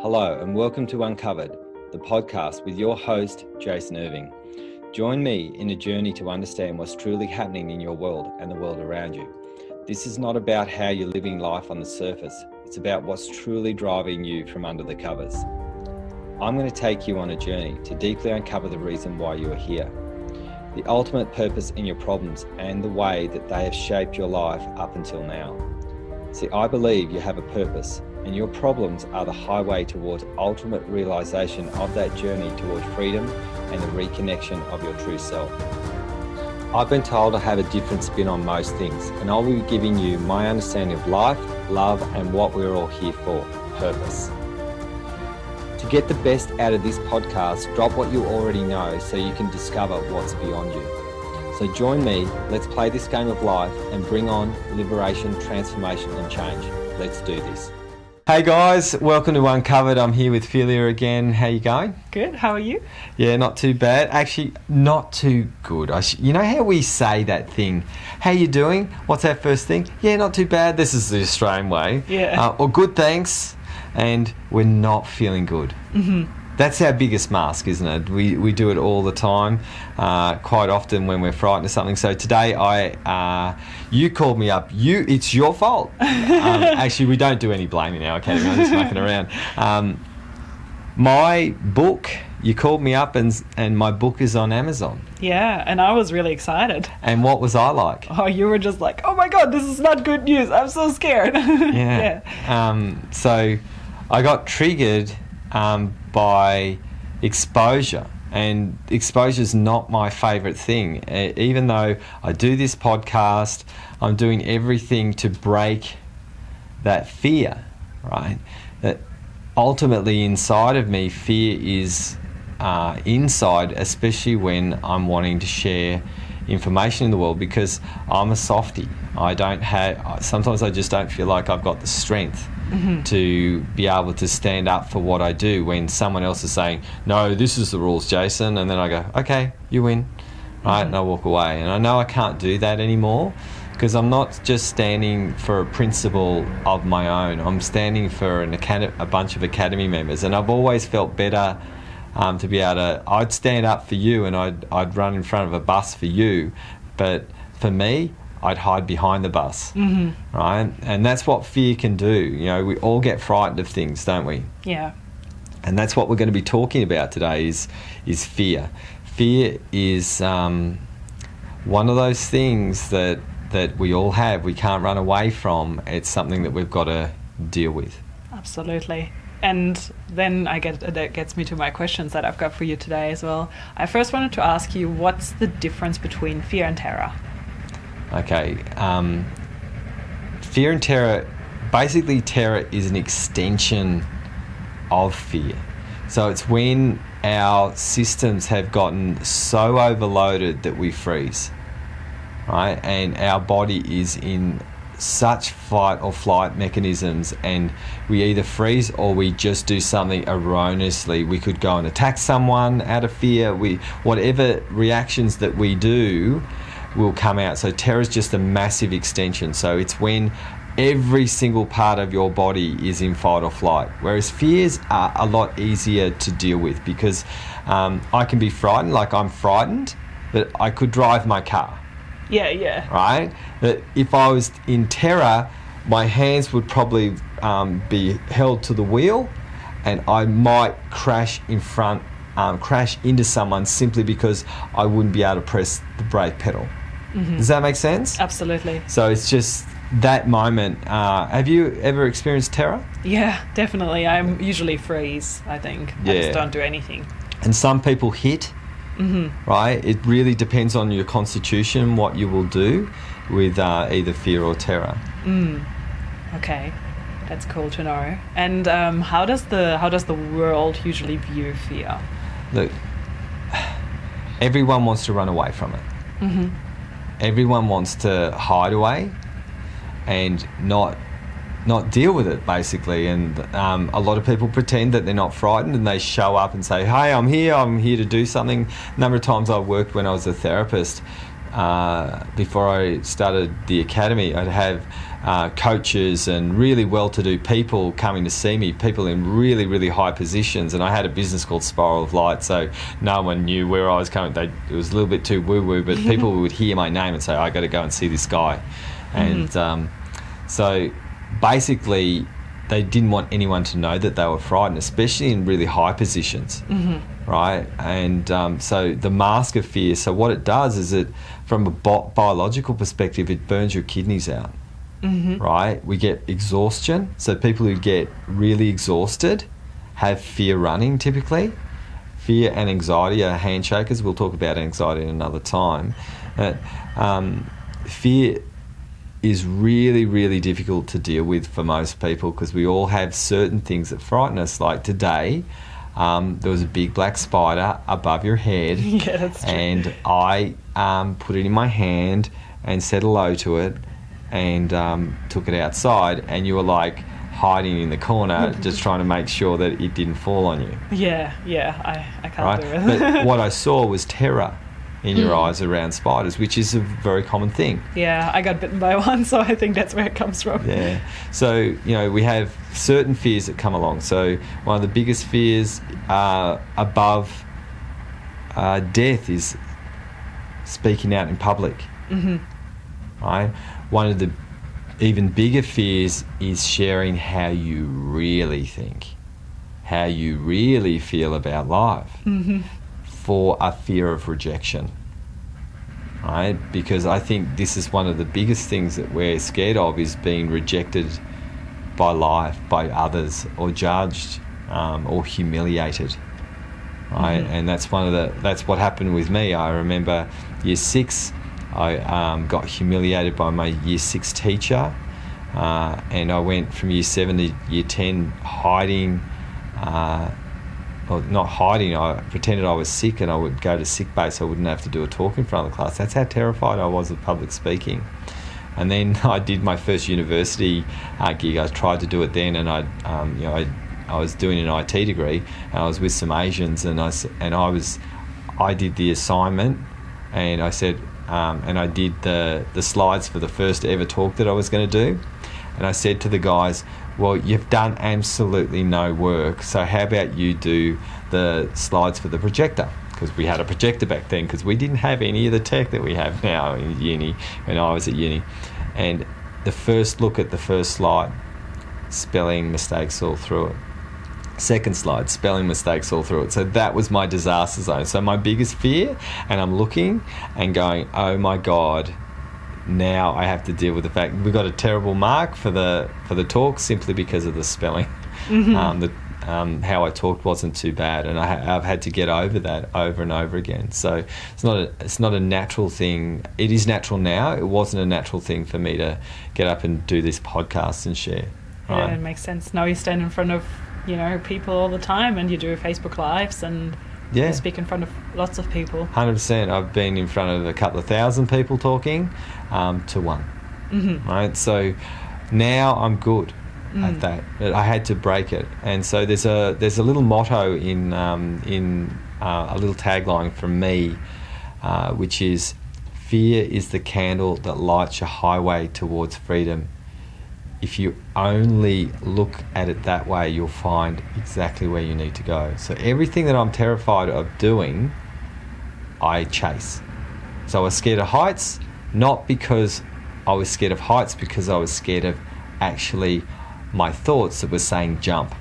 Hello and welcome to Uncovered, the podcast with your host, Jason Irving. Join me in a journey to understand what's truly happening in your world and the world around you. This is not about how you're living life on the surface. It's about what's truly driving you from under the covers. I'm going to take you on a journey to deeply uncover the reason why you are here, the ultimate purpose in your problems and the way that they have shaped your life up until now. See, I believe you have a purpose, and your problems are the highway towards ultimate realization of that journey towards freedom and the reconnection of your true self. I've been told I have a different spin on most things, and I'll be giving you my understanding of life, love, and what we're all here for, purpose. To get the best out of this podcast, drop what you already know so you can discover what's beyond you. So join me, let's play this game of life and bring on liberation, transformation, and change. Let's do this. Hey guys, welcome to Uncovered. I'm here with Philia again. How you going? Good, how are you? Yeah, not too bad. Actually, not too good. You know how we say that thing? How you doing? What's that first thing? Yeah, not too bad. This is the Australian way. Yeah. Or good, thanks. And we're not feeling good. Mm-hmm. That's our biggest mask, isn't it? We do it all the time, quite often when we're frightened of something. So today you called me up. It's your fault. Actually, we don't do any blaming now, okay? I'm just mucking around. My book, you called me up and my book is on Amazon. Yeah, and I was really excited. And what was I like? Oh, you were just like, oh my God, this is not good news. I'm so scared. Yeah. So I got triggered by exposure, and exposure is not my favorite thing. Even though I do this podcast, I'm doing everything to break that fear, right? That ultimately inside of me, fear is inside, especially when I'm wanting to share information in the world, because I'm a softie. Sometimes I just don't feel like I've got the strength to be able to stand up for what I do when someone else is saying, no, this is the rules, Jason, and then I go, okay, you win, right? And I walk away. And I know I can't do that anymore, because I'm not just standing for a principle of my own. I'm standing for a bunch of Academy members, and I've always felt better to be able to, I'd stand up for you and I'd run in front of a bus for you, but for me, I'd hide behind the bus, right? And that's what fear can do. You know, we all get frightened of things, don't we? Yeah. And that's what we're going to be talking about today is fear. Fear is one of those things that we all have, we can't run away from. It's something that we've got to deal with. Absolutely. And then that gets me to my questions that I've got for you today as well. I first wanted to ask you, what's the difference between fear and terror? Okay. Fear and terror, basically terror is an extension of fear. So it's when our systems have gotten so overloaded that we freeze, right? And our body is in such fight or flight mechanisms, and we either freeze or we just do something erroneously. We could go and attack someone out of fear. Whatever reactions that we do will come out. So terror is just a massive extension. So it's when every single part of your body is in fight or flight, whereas fears are a lot easier to deal with, because I can be frightened, like I'm frightened, but I could drive my car. Yeah. Right? But if I was in terror, my hands would probably be held to the wheel, and I might crash into someone simply because I wouldn't be able to press the brake pedal. Does that make sense? Absolutely. So it's just that moment. Have you ever experienced terror? Yeah, definitely. I'm usually freeze, I think. Yeah. I just don't do anything. And some people hit. Right? It really depends on your constitution what you will do with either fear or terror. Okay, that's cool to know. And how does the world usually view fear? Look, everyone wants to run away from it. Everyone wants to hide away and not deal with it, basically. And a lot of people pretend that they're not frightened, and they show up and say, hey, I'm here to do something. A number of times I worked when I was a therapist, before I started the academy, I'd have coaches and really well-to-do people coming to see me, people in really, really high positions. And I had a business called Spiral of Light, so no one knew where I was coming. It was a little bit too woo-woo, but people would hear my name and say, I got to go and see this guy. And so basically they didn't want anyone to know that they were frightened, especially in really high positions, right? And so the mask of fear, so what it does is it, from a biological perspective, it burns your kidneys out, right? We get exhaustion. So people who get really exhausted have fear running typically. Fear and anxiety are handshakers. We'll talk about anxiety in another time. Fear is really, really difficult to deal with for most people because we all have certain things that frighten us. Like today, there was a big black spider above your head. Yeah, that's true. And I put it in my hand and said hello to it and took it outside, and you were like hiding in the corner just trying to make sure that it didn't fall on you. Yeah, I can't do it. But what I saw was terror in your eyes around spiders, which is a very common thing. Yeah, I got bitten by one, so I think that's where it comes from. Yeah. So, we have certain fears that come along. So one of the biggest fears above death is speaking out in public. Right? One of the even bigger fears is sharing how you really think, how you really feel about life. For a fear of rejection, right? Because I think this is one of the biggest things that we're scared of, is being rejected by life, by others, or judged, or humiliated, right? And that's what happened with me. I remember year 6, I got humiliated by my year 6 teacher, and I went from year 7 to year 10 hiding. Well, not hiding, I pretended I was sick and I would go to sick bay so I wouldn't have to do a talk in front of the class. That's how terrified I was of public speaking. And then I did my first university gig. I tried to do it then, and I was doing an IT degree, and I was with some Asians, and I did the assignment, and I said, and I did the slides for the first ever talk that I was going to do, and I said to the guys, well, you've done absolutely no work, so how about you do the slides for the projector? Because we had a projector back then, because we didn't have any of the tech that we have now in uni, when I was at uni. And the first look at the first slide, spelling mistakes all through it. Second slide, spelling mistakes all through it. So that was my disaster zone. So my biggest fear, and I'm looking and going, oh my God, now I have to deal with the fact we got a terrible mark for the talk simply because of the spelling. How I talked wasn't too bad, and I've had to get over that over and over again. So it's not a natural thing. It is natural now. It wasn't a natural thing for me to get up and do this podcast and share. Right? Yeah, it makes sense. Now you stand in front of people all the time, and you do Facebook Lives, and you speak in front of lots of people. 100%. I've been in front of a couple of thousand people talking to one. Right. So now I'm good at that. But I had to break it, and so there's a little motto in a little tagline from me, which is, "Fear is the candle that lights your highway towards freedom. If you only look at it that way, you'll find exactly where you need to go." So everything that I'm terrified of doing, I chase. So I was scared of heights, not because I was scared of heights, because I was scared of actually my thoughts that were saying jump.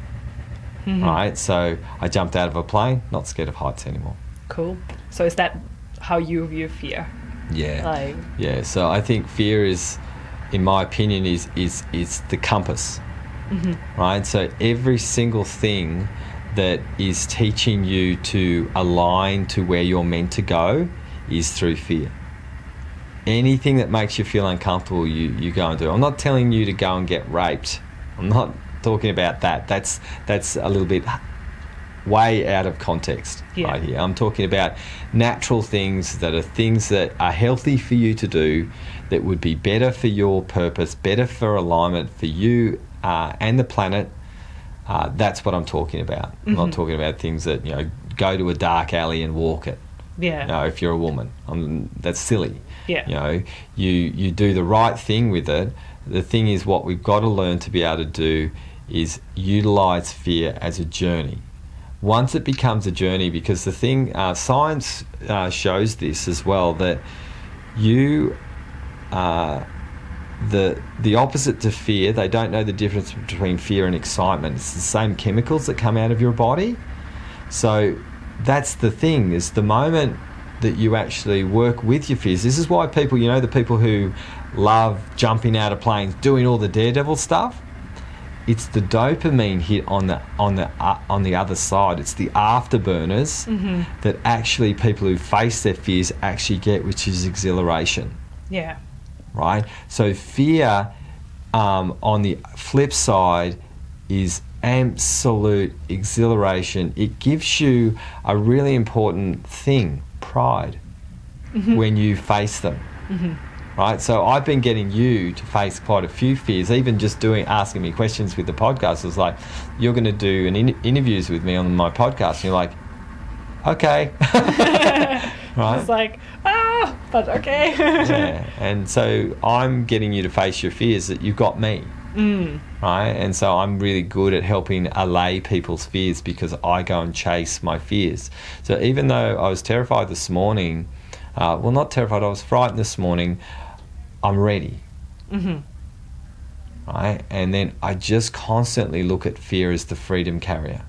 Right? So I jumped out of a plane, not scared of heights anymore. Cool. So is that how you view fear? Yeah. Yeah. So I think fear is, in my opinion, is the compass, right? So every single thing that is teaching you to align to where you're meant to go is through fear. Anything that makes you feel uncomfortable, you go and do. I'm not telling you to go and get raped. I'm not talking about that. That's a little bit way out of context right here. I'm talking about natural things that are healthy for you to do, that would be better for your purpose, better for alignment for you and the planet. That's what I'm talking about. I'm not talking about things that, go to a dark alley and walk it. Yeah. If you're a woman, that's silly. Yeah. You do the right thing with it, the thing is, what we've got to learn to be able to do is utilize fear as a journey. Once it becomes a journey, because the thing, science shows this as well, that you, the opposite to fear, they don't know the difference between fear and excitement. It's the same chemicals that come out of your body. So that's the thing, is the moment that you actually work with your fears. This is why people, the people who love jumping out of planes, doing all the daredevil stuff, it's the dopamine hit on the other side. It's the afterburners that actually people who face their fears actually get, which is exhilaration. Yeah. Right? So fear, on the flip side, is absolute exhilaration. It gives you a really important thing, pride, when you face them. Right? So I've been getting you to face quite a few fears, even just asking me questions with the podcast. It was like, you're going to do interviews with me on my podcast. And you're like, okay. Right? It's like, but okay. Yeah. And so I'm getting you to face your fears, that you've got me. Right? And so I'm really good at helping allay people's fears, because I go and chase my fears. So even though I was terrified this morning, not terrified, I was frightened this morning, I'm ready. Right? And then I just constantly look at fear as the freedom carrier.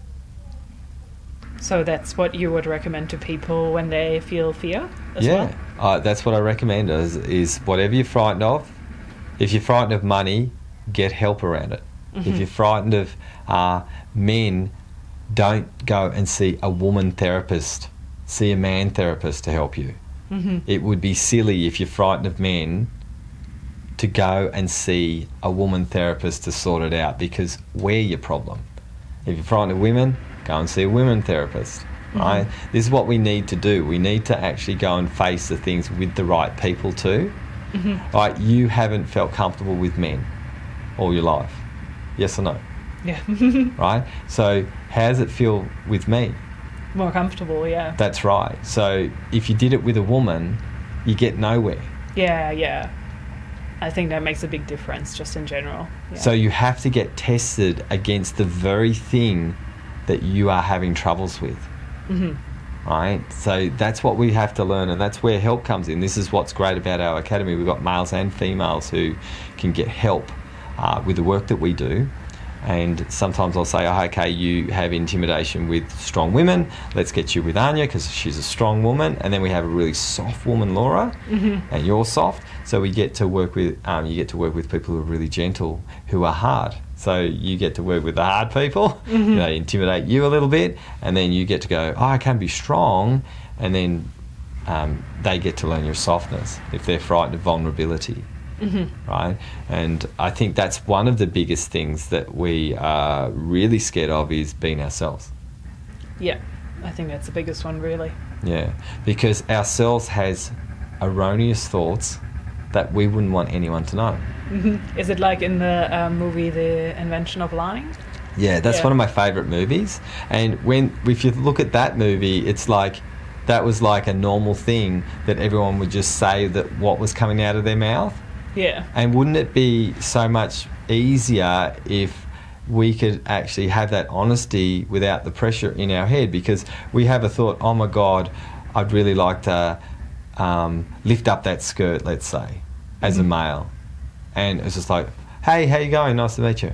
So that's what you would recommend to people when they feel fear as well? That's what I recommend, is whatever you're frightened of. If you're frightened of money, get help around it. If you're frightened of men, don't go and see a woman therapist. See a man therapist to help you. It would be silly, if you're frightened of men, to go and see a woman therapist to sort it out, because we're your problem. If you're frightened of women, go and see a women therapist. Right? This is what we need to do. We need to actually go and face the things with the right people too. Right? You haven't felt comfortable with men all your life. Yes or no? Yeah. Right? So how does it feel with me? More comfortable, yeah. That's right. So if you did it with a woman, you get nowhere. Yeah. I think that makes a big difference just in general. Yeah. So you have to get tested against the very thing that you are having troubles with. Right? So that's what we have to learn, and that's where help comes in. This is what's great about our academy. We've got males and females who can get help with the work that we do. And sometimes I'll say, okay, you have intimidation with strong women, let's get you with Anya because she's a strong woman. And then we have a really soft woman, Laura, and you're soft. So we get to work with, you get to work with people who are really gentle, who are hard. So you get to work with the hard people, they intimidate you a little bit, and then you get to go, I can be strong, and then they get to learn your softness if they're frightened of vulnerability. Right? And I think that's one of the biggest things that we are really scared of, is being ourselves. Yeah, I think that's the biggest one, really. Yeah, because ourselves has erroneous thoughts that we wouldn't want anyone to know. Is it like in the movie The Invention of Lying? Yeah, that's one of my favourite movies. And if you look at that movie, it's like that was like a normal thing that everyone would just say that what was coming out of their mouth. Yeah. And wouldn't it be so much easier if we could actually have that honesty without the pressure in our head? Because we have a thought, oh my God, I'd really like to lift up that skirt, let's say, as a male. And it's just like, hey, how you going? Nice to meet you.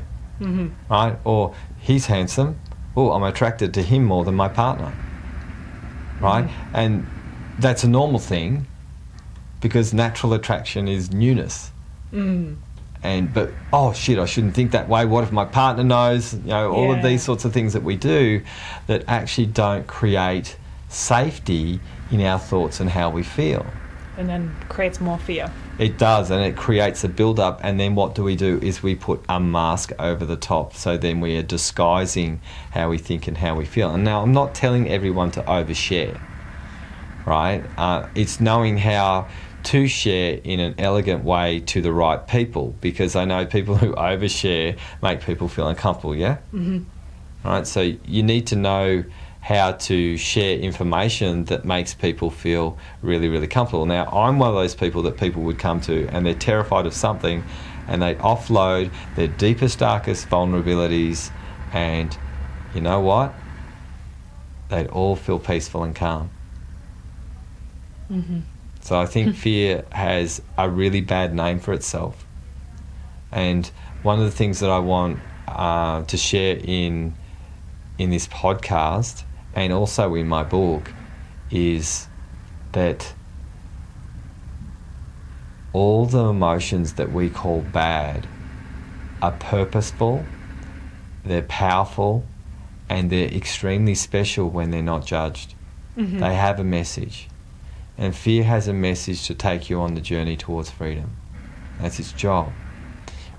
Right? Or he's handsome. Oh, I'm attracted to him more than my partner. Right? And that's a normal thing, because natural attraction is newness. But oh shit, I shouldn't think that way. What if my partner knows? All of these sorts of things that we do that actually don't create safety in our thoughts and how we feel. And then creates more fear. It does, and it creates a build-up, and then what do? Is we put a mask over the top, so then we are disguising how we think and how we feel. And now I'm not telling everyone to overshare, right? It's knowing how to share in an elegant way to the right people, because I know people who overshare make people feel uncomfortable, yeah? Right, so you need to know how to share information that makes people feel really, really comfortable. Now, I'm one of those people that people would come to and they're terrified of something, and they offload their deepest, darkest vulnerabilities, and you know what? They'd all feel peaceful and calm. Mm-hmm. So I think fear has a really bad name for itself. And one of the things that I want to share in this podcast and also in my book is that all the emotions that we call bad are purposeful, they're powerful, and they're extremely special when they're not judged. Mm-hmm. They have a message. And fear has a message to take you on the journey towards freedom. That's its job.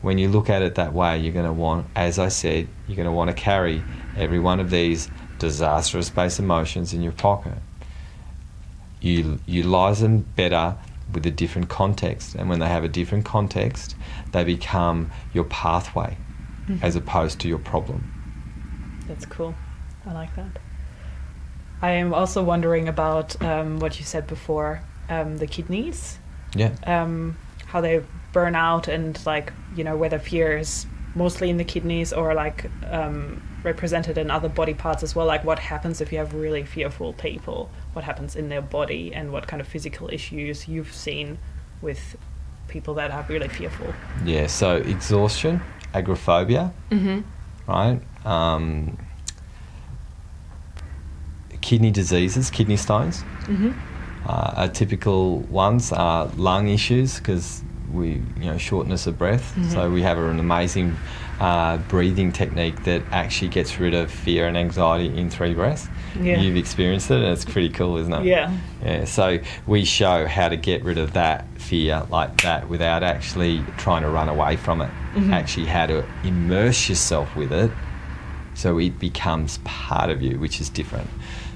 When you look at it that way, you're going to want, as I said, you're going to want to carry every one of these disastrous base emotions in your pocket. You utilize them better with a different context. And when they have a different context, they become your pathway as opposed to your problem. That's cool. I like that. I am also wondering about what you said before, the kidneys. Yeah. How they burn out, and like, you know, whether fear is mostly in the kidneys or like represented in other body parts as well. Like what happens if you have really fearful people? What happens in their body, and what kind of physical issues you've seen with people that are really fearful? Yeah, so exhaustion, agoraphobia, right? Kidney diseases, kidney stones. Are typical ones are lung issues because shortness of breath. So we have an amazing breathing technique that actually gets rid of fear and anxiety in 3 breaths. Yeah. You've experienced it, and it's pretty cool, isn't it? Yeah. Yeah. So we show how to get rid of that fear like that without actually trying to run away from it. Actually, how to immerse yourself with it so it becomes part of you, which is different.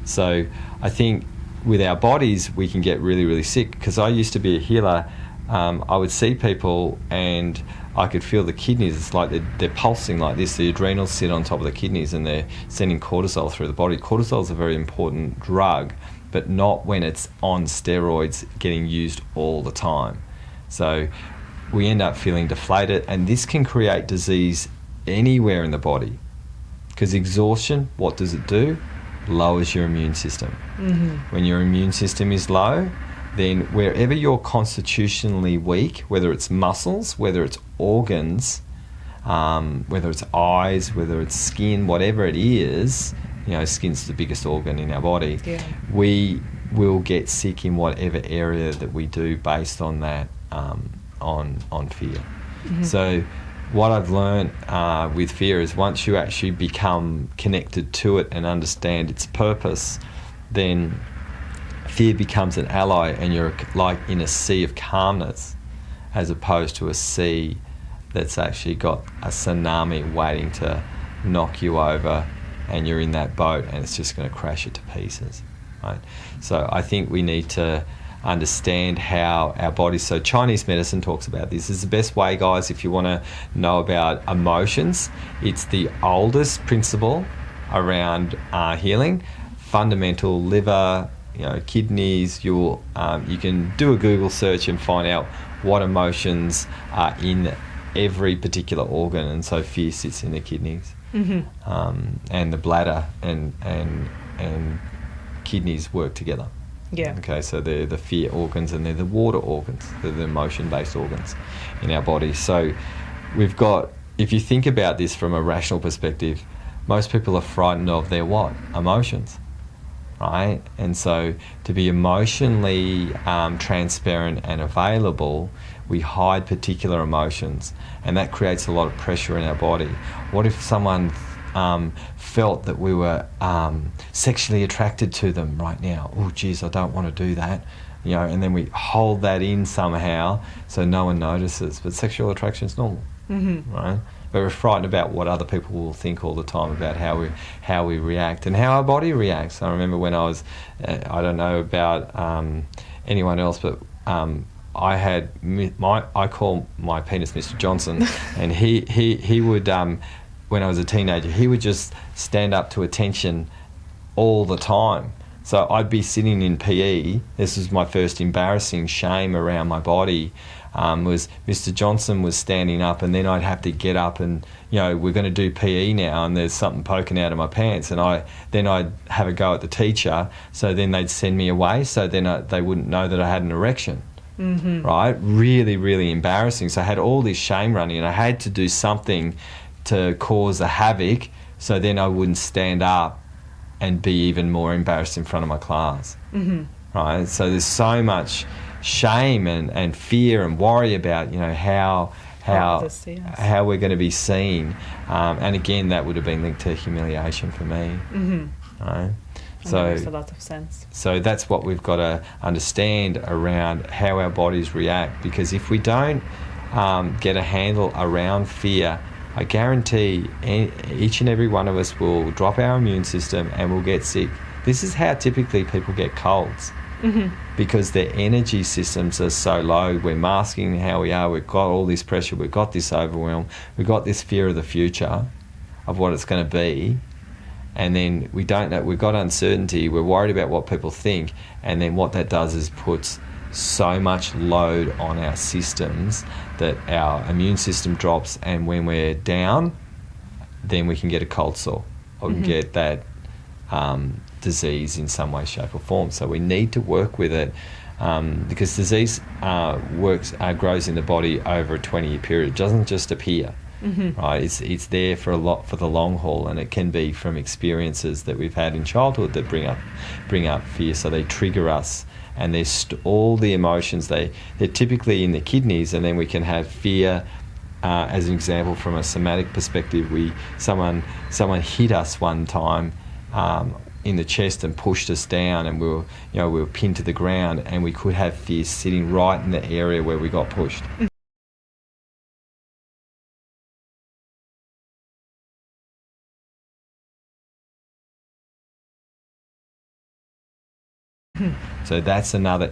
So I think with our bodies, we can get really, really sick. Because I used to be a healer, I would see people and I could feel the kidneys. It's like they're pulsing like this. The adrenals sit on top of the kidneys and they're sending cortisol through the body. Cortisol is a very important drug, but not when it's on steroids getting used all the time. So we end up feeling deflated, and this can create disease anywhere in the body. Because exhaustion, what does it do? Lowers your immune system. When your immune system is low, then wherever you're constitutionally weak, whether it's muscles, whether it's organs, whether it's eyes, whether it's skin, whatever it is, skin's the biggest organ in our body, we will get sick in whatever area that we do based on that, on fear. So what I've learned with fear is once you actually become connected to it and understand its purpose, then fear becomes an ally, and you're like in a sea of calmness as opposed to a sea that's actually got a tsunami waiting to knock you over, and you're in that boat and it's just going to crash it to pieces, right? So I think we need to understand how our bodies, so Chinese medicine talks about this. This is the best way, guys, if you want to know about emotions. It's the oldest principle around healing. Fundamental liver, kidneys. You can do a Google search and find out what emotions are in every particular organ, and so fear sits in the kidneys, and the bladder and kidneys work together. Yeah. Okay, so they're the fear organs and they're the water organs. They're the emotion-based organs in our body. So we've got, if you think about this from a rational perspective, most people are frightened of their what? Emotions, right? And so to be emotionally transparent and available, we hide particular emotions, and that creates a lot of pressure in our body. What if someone felt that we were sexually attracted to them right now? Oh, geez, I don't want to do that. And then we hold that in somehow so no one notices. But sexual attraction is normal, right? But we're frightened about what other people will think all the time about how we react and how our body reacts. I remember when I was, I don't know about anyone else, but I had I call my penis Mr. Johnson, and he would. When I was a teenager, he would just stand up to attention all the time. So I'd be sitting in PE. This was my first embarrassing shame around my body. Was Mr. Johnson was standing up, and then I'd have to get up and, we're going to do PE now, and there's something poking out of my pants, and then I'd have a go at the teacher, so then they'd send me away, so then they wouldn't know that I had an erection. Mm-hmm. Right? Really, really embarrassing. So I had all this shame running, and I had to do something to cause a havoc, so then I wouldn't stand up and be even more embarrassed in front of my class. Mm-hmm. Right? So there's so much shame and fear and worry about, how we're going to be seen. And again, that would have been linked to humiliation for me. Mm-hmm. Right? So that makes a lot of sense. So that's what we've got to understand around how our bodies react, because if we don't get a handle around fear, I guarantee each and every one of us will drop our immune system and will get sick. This is how typically people get colds. Mm-hmm. Because their energy systems are so low. We're masking how we are. We've got all this pressure. We've got this overwhelm. We've got this fear of the future, of what it's going to be. And then we don't know. We've got uncertainty. We're worried about what people think. And then what that does is puts so much load on our systems that our immune system drops, and when we're down, then we can get a cold sore, or we can get that disease in some way, shape or form. So we need to work with it, because disease grows in the body over a 20-year period. It doesn't just appear. Mm-hmm. Right, it's there for the long haul, and it can be from experiences that we've had in childhood that bring up fear. So they trigger us, and there's all the emotions. They're typically in the kidneys, and then we can have fear. As an example, from a somatic perspective, someone hit us one time in the chest and pushed us down, and we were pinned to the ground, and we could have fear sitting right in the area where we got pushed. So that's another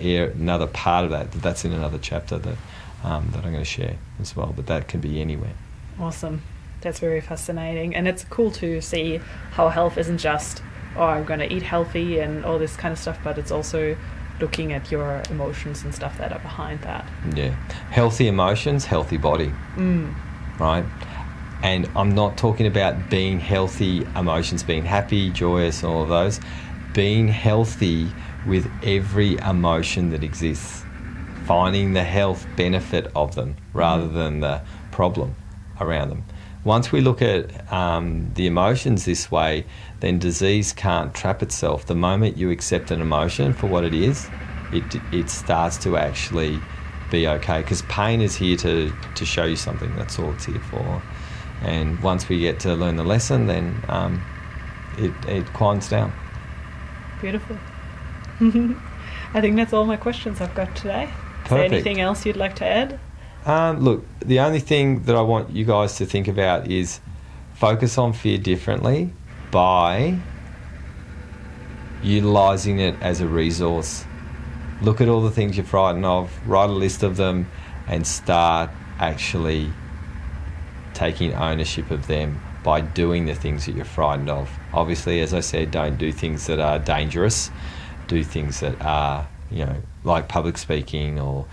part of that. That's in another chapter that I'm going to share as well. But that can be anywhere. Awesome. That's very fascinating. And it's cool to see how health isn't just, I'm going to eat healthy and all this kind of stuff, but it's also looking at your emotions and stuff that are behind that. Yeah. Healthy emotions, healthy body. Right? And I'm not talking about being healthy emotions, being happy, joyous, and all of those. Being healthy with every emotion that exists, finding the health benefit of them rather than the problem around them. Once we look at the emotions this way, then disease can't trap itself. The moment you accept an emotion for what it is, it starts to actually be okay, because pain is here to show you something. That's all it's here for. And once we get to learn the lesson, then it quiets down. Beautiful. I think that's all my questions I've got today. Perfect. Is there anything else you'd like to add? Look, the only thing that I want you guys to think about is focus on fear differently by utilising it as a resource. Look at all the things you're frightened of, write a list of them, and start actually taking ownership of them by doing the things that you're frightened of. Obviously, as I said, don't do things that are dangerous. Do things that are, like public speaking, or,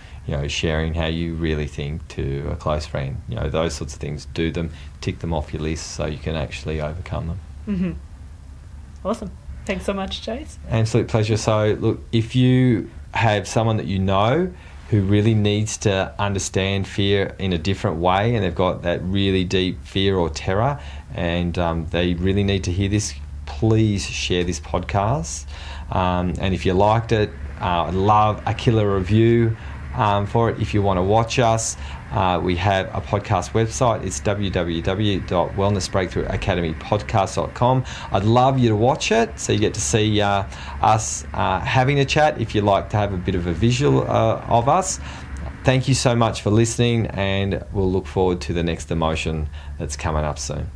sharing how you really think to a close friend. Those sorts of things. Do them, tick them off your list so you can actually overcome them. Mm-hmm. Awesome. Thanks so much, Chase. Absolute pleasure. So, look, if you have someone that you know who really needs to understand fear in a different way, and they've got that really deep fear or terror, and they really need to hear this, please share this podcast. And if you liked it, I'd love a killer review for it. If you want to watch us, we have a podcast website. It's www.wellnessbreakthroughacademypodcast.com. I'd love you to watch it, so you get to see us having a chat if you like to have a bit of a visual of us. Thank you so much for listening, and we'll look forward to the next emotion that's coming up soon.